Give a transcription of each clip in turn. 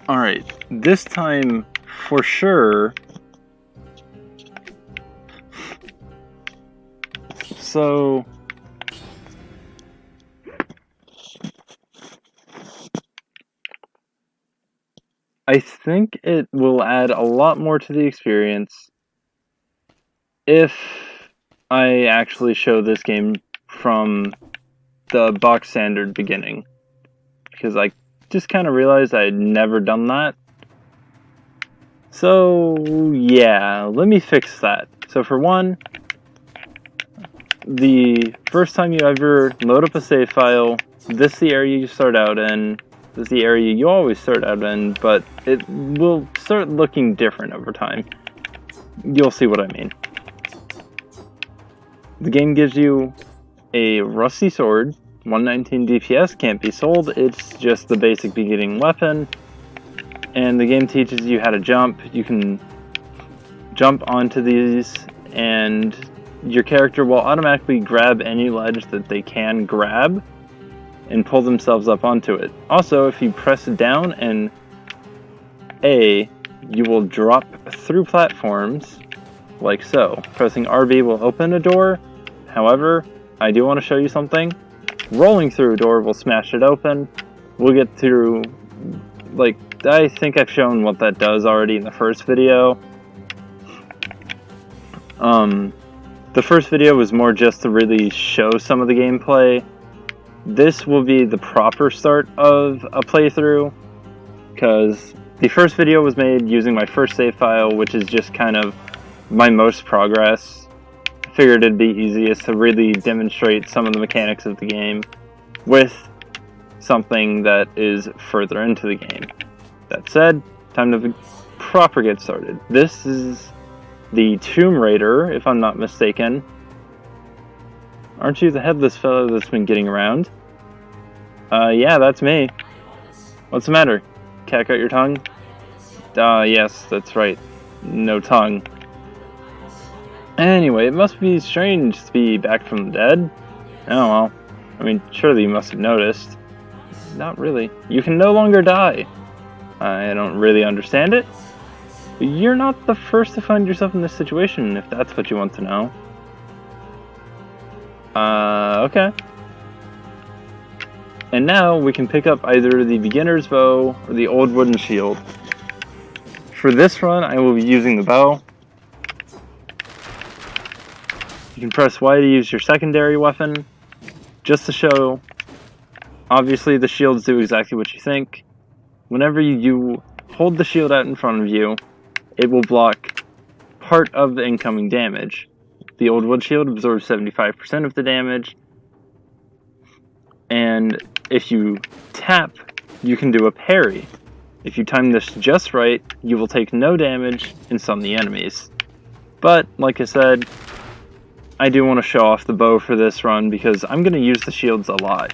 Alright, this time, for sure... So... I think it will add a lot more to the experience if I actually show this game from the box standard beginning. Because I just kind of realized I had never done that. So, yeah, let me fix that. So for one, the first time you ever load up a save file, this is the area you start out in. This is the area you always start out in, but it will start looking different over time. You'll see what I mean. The game gives you a rusty sword, 119 DPS, can't be sold, it's just the basic beginning weapon. And the game teaches you how to jump. You can jump onto these, and your character will automatically grab any ledge that they can grab and pull themselves up onto it. Also, if you press down and A, you will drop through platforms, like so. Pressing RB will open a door. However, I do want to show you something. Rolling through a door will smash it open. We'll get through, like, I think I've shown what that does already in the first video. The first video was more just to really show some of the gameplay. This will be the proper start of a playthrough, because the first video was made using my first save file, which is just kind of my most progress. I figured it'd be easiest to really demonstrate some of the mechanics of the game with something that is further into the game. That said, time to proper get started. This is the Tomb Raider, if I'm not mistaken. Aren't you the headless fellow that's been getting around? Yeah, that's me. What's the matter? Cat got your tongue? Yes, that's right. No tongue. Anyway, it must be strange to be back from the dead. Oh well. I mean, surely you must have noticed. Not really. You can no longer die. I don't really understand it. But you're not the first to find yourself in this situation, if that's what you want to know. Okay. And now we can pick up either the beginner's bow or the old wooden shield. For this run, I will be using the bow. You can press Y to use your secondary weapon, just to show. Obviously, the shields do exactly what you think. Whenever you hold the shield out in front of you, it will block part of the incoming damage. The old wood shield absorbs 75% of the damage, and if you tap, you can do a parry. If you time this just right, you will take no damage and stun the enemies. But, like I said, I do want to show off the bow for this run because I'm going to use the shields a lot.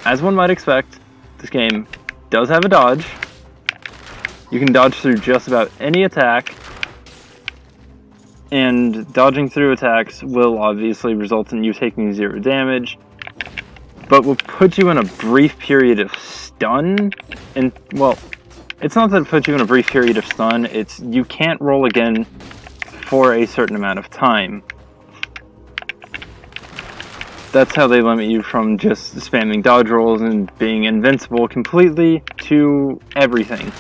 As one might expect, this game does have a dodge. You can dodge through just about any attack, and dodging through attacks will obviously result in you taking 0 damage, but will put you in a brief period of stun. And, well, it's not that it puts you in a brief period of stun, it's you can't roll again for a certain amount of time. That's how they limit you from just spamming dodge rolls and being invincible completely to everything.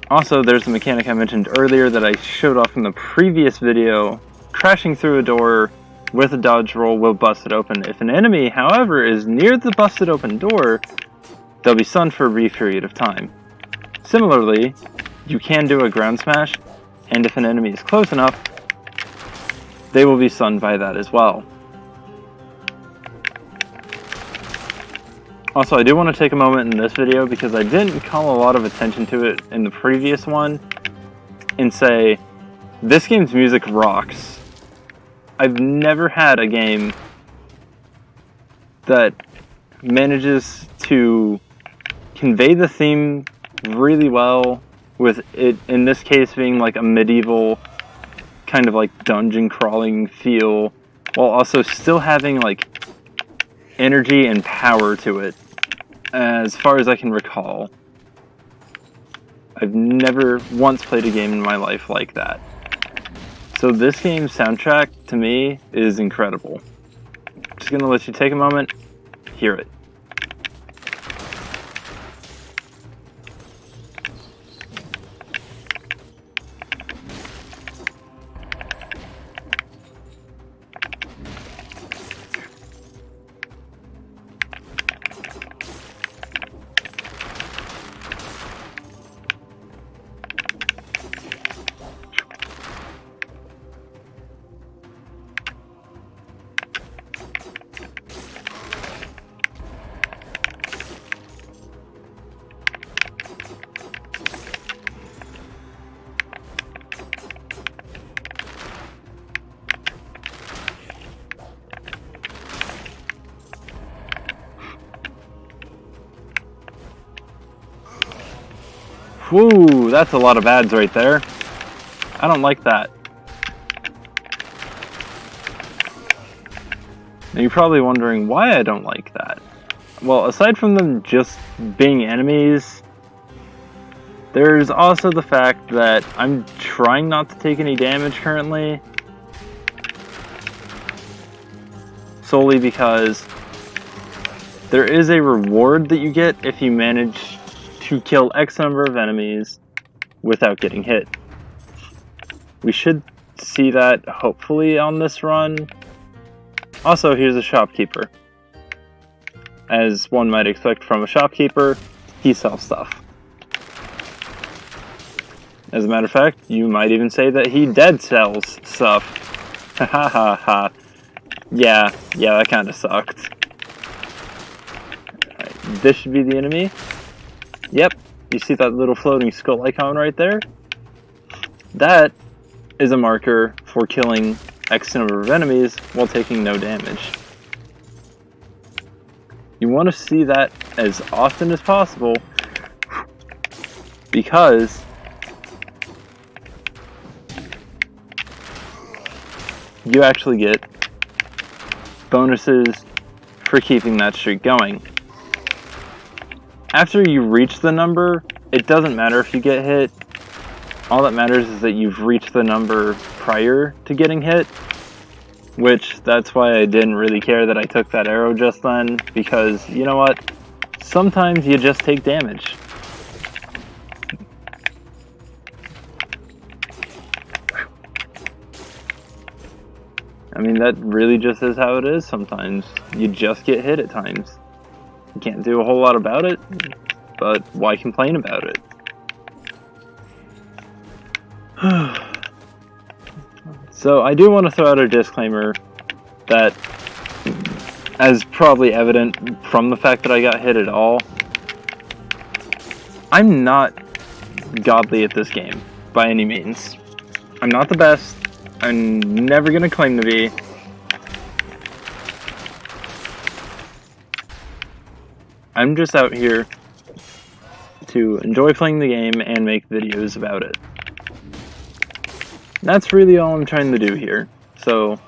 Also, there's a mechanic I mentioned earlier that I showed off in the previous video. Crashing through a door with a dodge roll will bust it open. If an enemy, however, is near the busted open door, they'll be stunned for a brief period of time. Similarly, you can do a ground smash, and if an enemy is close enough, they will be stunned by that as well. Also, I do want to take a moment in this video because I didn't call a lot of attention to it in the previous one and say, this game's music rocks. I've never had a game that manages to convey the theme really well, with it in this case being like a medieval kind of like dungeon crawling feel, while also still having like energy and power to it, as far as I can recall. I've never once played a game in my life like that. So this game's soundtrack, to me, is incredible. Just gonna let you take a moment, hear it. Whew, that's a lot of ads right there. I don't like that. Now you're probably wondering why I don't like that. Well, aside from them just being enemies, there's also the fact that I'm trying not to take any damage currently. Solely because there is a reward that you get if you manage to kill X number of enemies without getting hit. We should see that hopefully on this run. Also, here's a shopkeeper. As one might expect from a shopkeeper, he sells stuff. As a matter of fact, you might even say that he dead sells stuff. Ha ha ha ha. Yeah, that kinda sucked. Alright, this should be the enemy. Yep, you see that little floating skull icon right there? That is a marker for killing X number of enemies while taking no damage. You want to see that as often as possible because you actually get bonuses for keeping that streak going. After you reach the number, it doesn't matter if you get hit. All that matters is that you've reached the number prior to getting hit, which that's why I didn't really care that I took that arrow just then, because you know what? Sometimes you just take damage. I mean, that really just is how it is sometimes. You just get hit at times. You can't do a whole lot about it, but why complain about it? So I do want to throw out a disclaimer that, as probably evident from the fact that I got hit at all, I'm not godly at this game by any means. I'm not the best. I'm never going to claim to be. I'm just out here to enjoy playing the game and make videos about it. That's really all I'm trying to do here. So,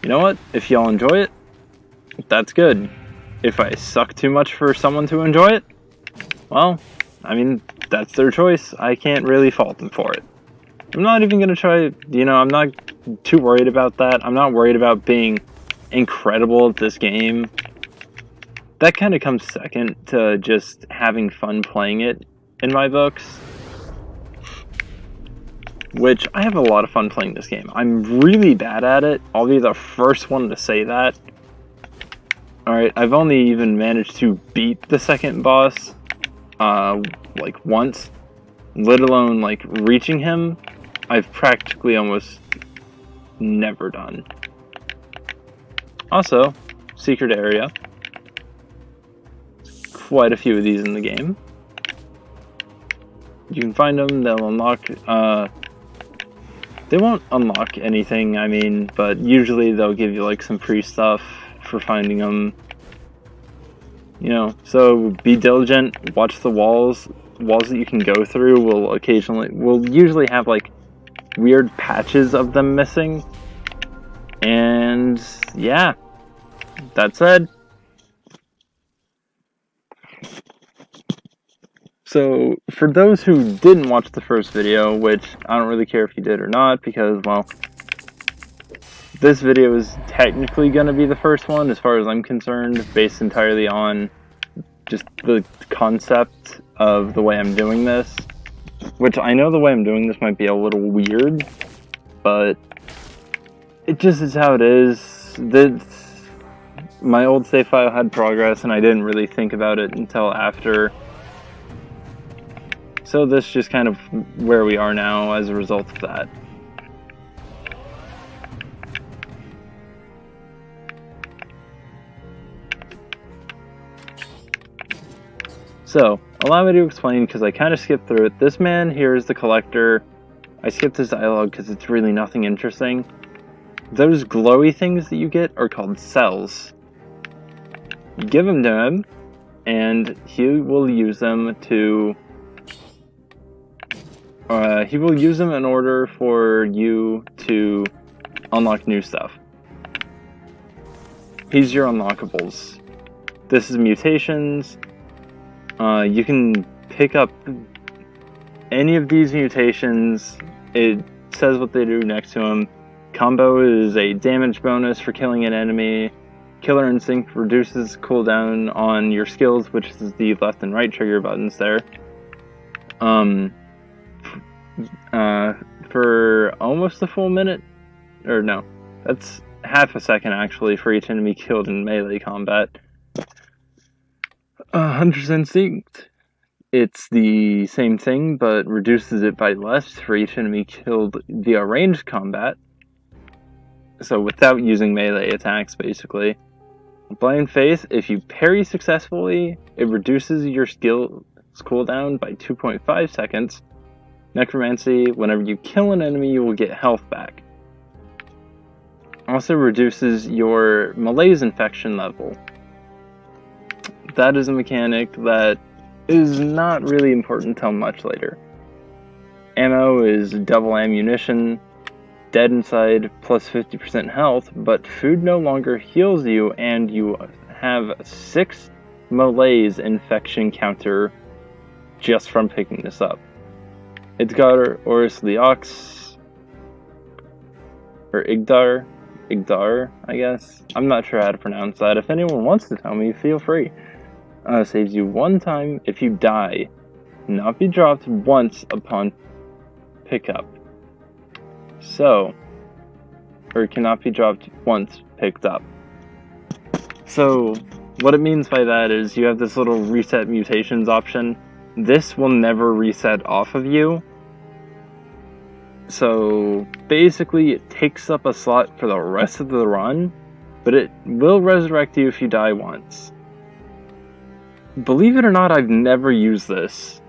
you know what? If y'all enjoy it, that's good. If I suck too much for someone to enjoy it, well, I mean, that's their choice. I can't really fault them for it. I'm not even going to try, I'm not too worried about that. I'm not worried about being incredible at this game. That kind of comes second to just having fun playing it in my books. Which, I have a lot of fun playing this game. I'm really bad at it. I'll be the first one to say that. Alright, I've only even managed to beat the second boss, once. Let alone, reaching him. I've practically almost never done. Also, secret area. Quite a few of these in the game. You can find them, they'll unlock, they won't unlock anything, but usually they'll give you, some free stuff for finding them. So be diligent, watch the walls. Walls that you can go through will usually have, weird patches of them missing. And, yeah. That said, So, for those who didn't watch the first video, which I don't really care if you did or not, because, well, this video is technically going to be the first one, as far as I'm concerned, based entirely on just the concept of the way I'm doing this. Which, I know the way I'm doing this might be a little weird, but it just is how it is. My old save file had progress, and I didn't really think about it until after. So this is just kind of where we are now as a result of that. So, allow me to explain, because I kind of skipped through it. This man here is the collector. I skipped his dialogue because it's really nothing interesting. Those glowy things that you get are called cells. You give them to him, and he will use them to... he will use them in order for you to unlock new stuff. He's your unlockables. This is mutations. You can pick up any of these mutations. It says what they do next to them. Combo is a damage bonus for killing an enemy. Killer Instinct reduces cooldown on your skills, which is the left and right trigger buttons there. For almost a full minute, or no, that's half a second actually, for each enemy killed in melee combat. Hunter's Instinct, it's the same thing, but reduces it by less for each enemy killed via ranged combat. So without using melee attacks, basically. Blind Faith, if you parry successfully, it reduces your skill's cooldown by 2.5 seconds. Necromancy, whenever you kill an enemy, you will get health back. Also reduces your malaise infection level. That is a mechanic that is not really important until much later. Ammo is double ammunition, dead inside, plus 50% health, but food no longer heals you, and you have 6 malaise infection counter just from picking this up. It's got Oris Leox, or Igdar, I guess. I'm not sure how to pronounce that. If anyone wants to tell me, feel free. Saves you 1 time if you die. Not be dropped once upon pickup. So, or it cannot be dropped once picked up. So, what it means by that is you have this little reset mutations option. This will never reset off of you. So, basically it takes up a slot for the rest of the run, but it will resurrect you if you die once. Believe it or not, I've never used this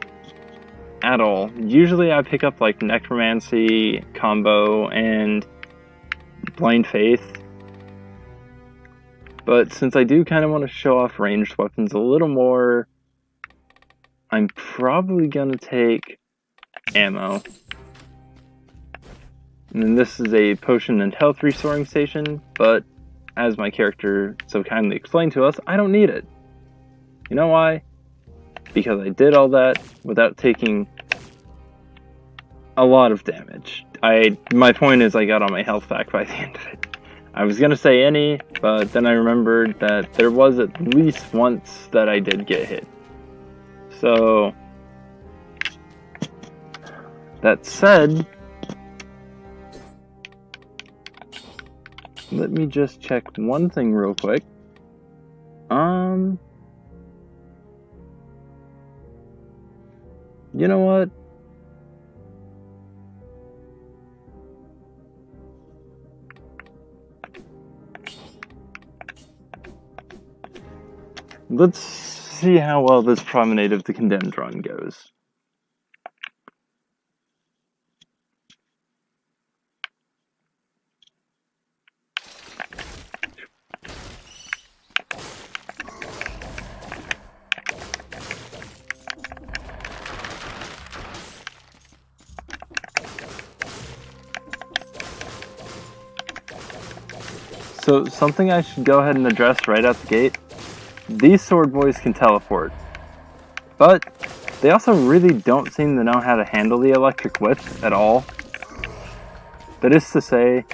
at all. Usually I pick up like Necromancy, Combo, and Blind Faith. But since I do kind of want to show off ranged weapons a little more, I'm probably going to take ammo. And then this is a potion and health restoring station, but as my character so kindly explained to us, I don't need it. You know why? Because I did all that without taking a lot of damage. My point is I got all my health back by the end of it. I was gonna say any, but then I remembered that there was at least once that I did get hit. So, that said, let me just check one thing real quick. You know what? Let's see how well this Promenade of the Condemned run goes. So, something I should go ahead and address right out the gate. These sword boys can teleport, but They also really don't seem to know how to handle the electric whip at all. That is to say,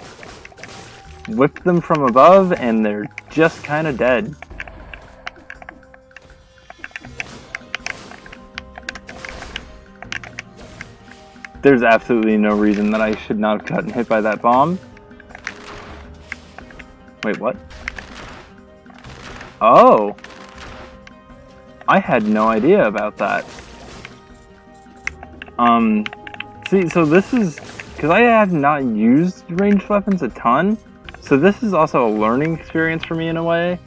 whip them from above and they're just kind of dead. There's absolutely no reason that I should not have gotten hit by that bomb. Wait, what? Oh! I had no idea about that. See, so this is... Because I have not used ranged weapons a ton, so this is also a learning experience for me in a way.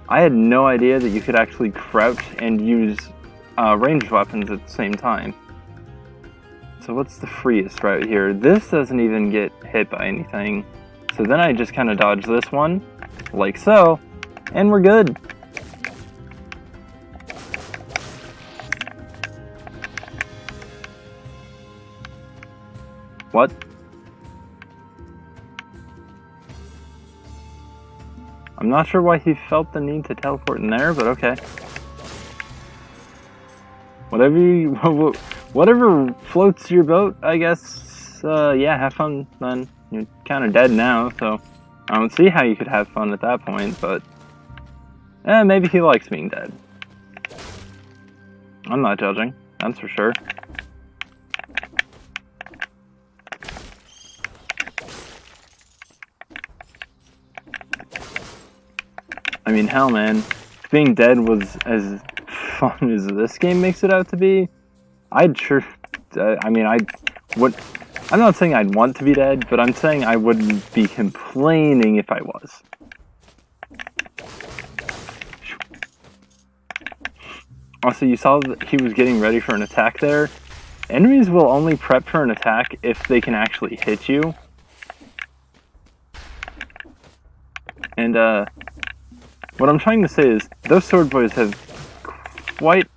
I had no idea that you could actually crouch and use ranged weapons at the same time. So what's the freest route here? This doesn't even get hit by anything. So then I just kind of dodge this one, like so, and we're good. What? I'm not sure why he felt the need to teleport in there, but okay. Whatever floats your boat, I guess. Yeah, have fun then. You're kind of dead now, so I don't see how you could have fun at that point, but maybe he likes being dead. I'm not judging, that's for sure. I mean, hell, man, if being dead was as fun as this game makes it out to be, I'd sure... I'm not saying I'd want to be dead, but I'm saying I wouldn't be complaining if I was. Also, you saw that he was getting ready for an attack there. Enemies will only prep for an attack if they can actually hit you. And, what I'm trying to say is, those sword boys have quite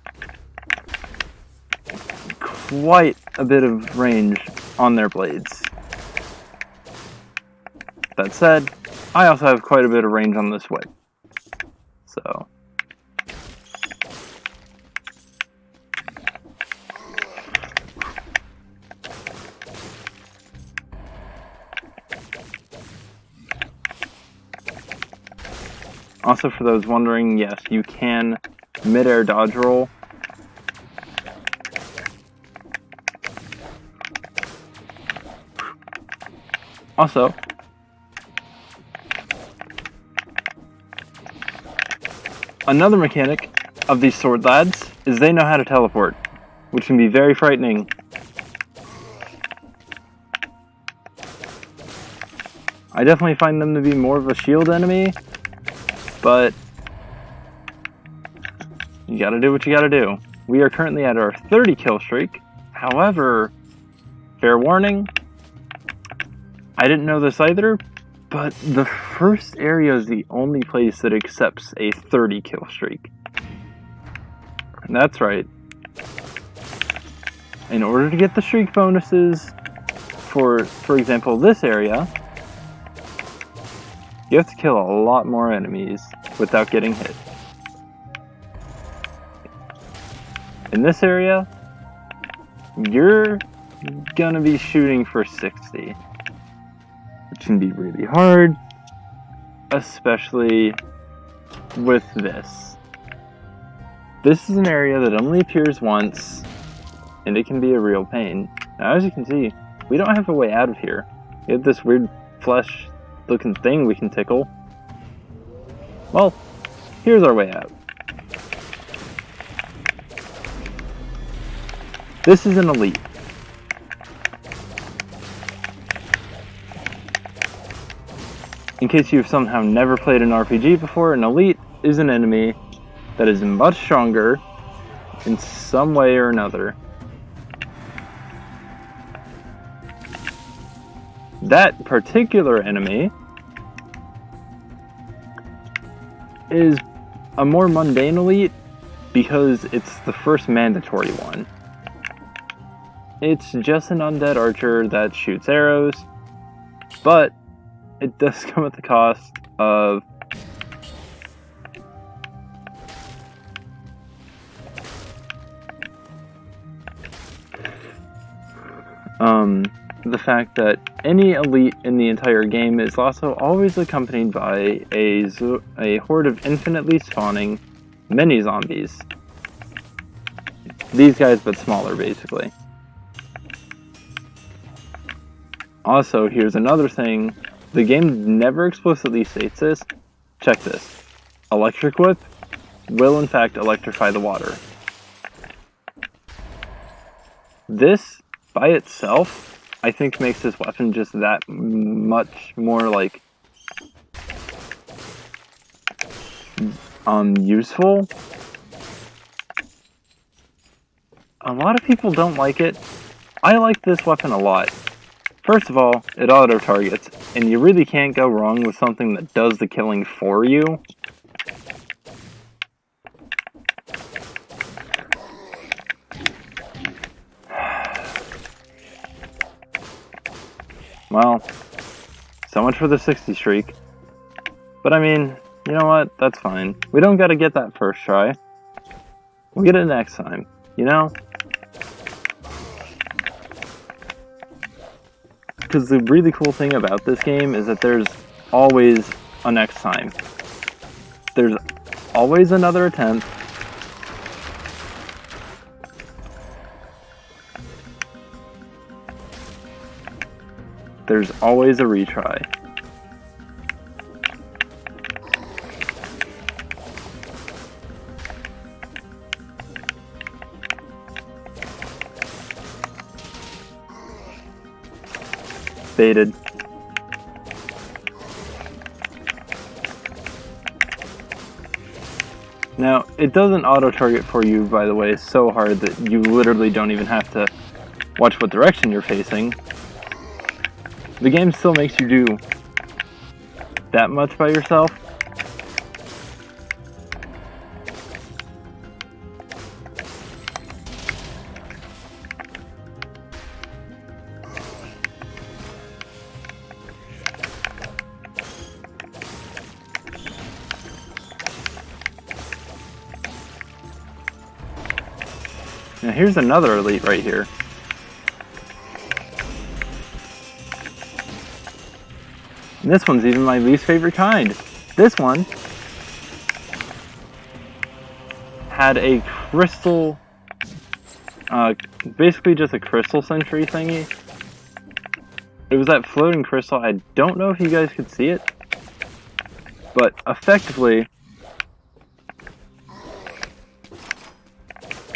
a bit of range on their blades. That said, I also have quite a bit of range on this whip. So... Also, for those wondering, yes, you can mid-air dodge roll. Also, another mechanic of these sword lads is they know how to teleport, which can be very frightening. I definitely find them to be more of a shield enemy, but you gotta do what you gotta do. We are currently at our 30 kill streak. However, fair warning, I didn't know this either, but the first area is the only place that accepts a 30 kill streak. And that's right. In order to get the streak bonuses for example, this area, you have to kill a lot more enemies without getting hit. In this area, you're gonna be shooting for 60, which can be really hard, especially with this. This is an area that only appears once, and it can be a real pain. Now, as you can see, we don't have a way out of here. We have this weird flesh looking thing we can tickle. Well, here's our way out. This is an elite. In case you've somehow never played an RPG before, an elite is an enemy that is much stronger in some way or another. That particular enemy is a more mundane elite because it's the first mandatory one. It's just an undead archer that shoots arrows, but it does come at the cost of The fact that any elite in the entire game is also always accompanied by a horde of infinitely spawning mini zombies. These guys, but smaller, basically. Also, here's another thing. The game never explicitly states this. Check this. Electric Whip will in fact electrify the water. This, by itself, I think makes this weapon just that much more, like, useful. A lot of people don't like it. I like this weapon a lot. First of all, it auto-targets, and you really can't go wrong with something that does the killing for you. Well, so much for the 60 streak. But I mean, you know what? That's fine. We don't gotta get that first try. We'll get it next time, you know? Because the really cool thing about this game is that there's always a next time. There's always another attempt. There's always a retry. Baited. Now, it doesn't auto-target for you, by the way, so hard that you literally don't even have to watch what direction you're facing. The game still makes you do that much by yourself. Now here's another elite right here. And this one's even my least favorite kind. This one had a crystal, basically just a crystal sentry thingy. It was that floating crystal. I don't know if you guys could see it, but effectively,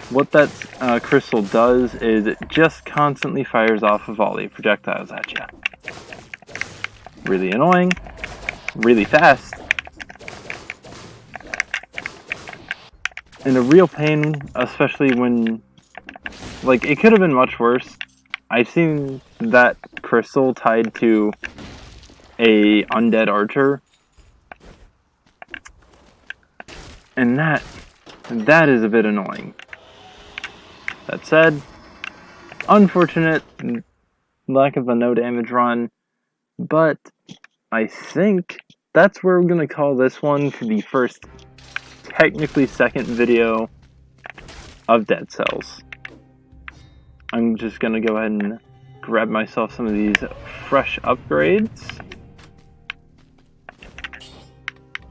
what that crystal does is it just constantly fires off a volley of projectiles at you. Really annoying, really fast, and a real pain, especially when, like, it could have been much worse. I've seen that crystal tied to a undead archer, and that is a bit annoying. That said, unfortunate lack of a no damage run, but I think that's where we're going to call this one for the first, technically second video of Dead Cells. I'm just going to go ahead and grab myself some of these fresh upgrades.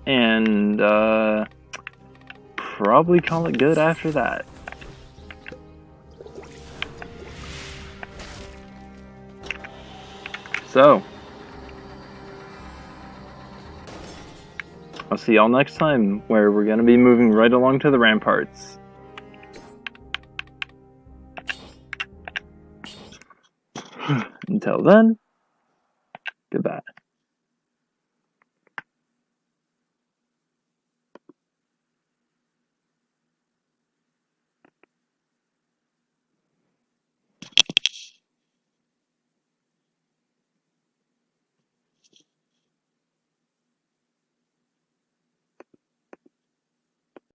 And probably call it good after that. So, I'll see y'all next time, where we're going to be moving right along to the ramparts. Until then, goodbye.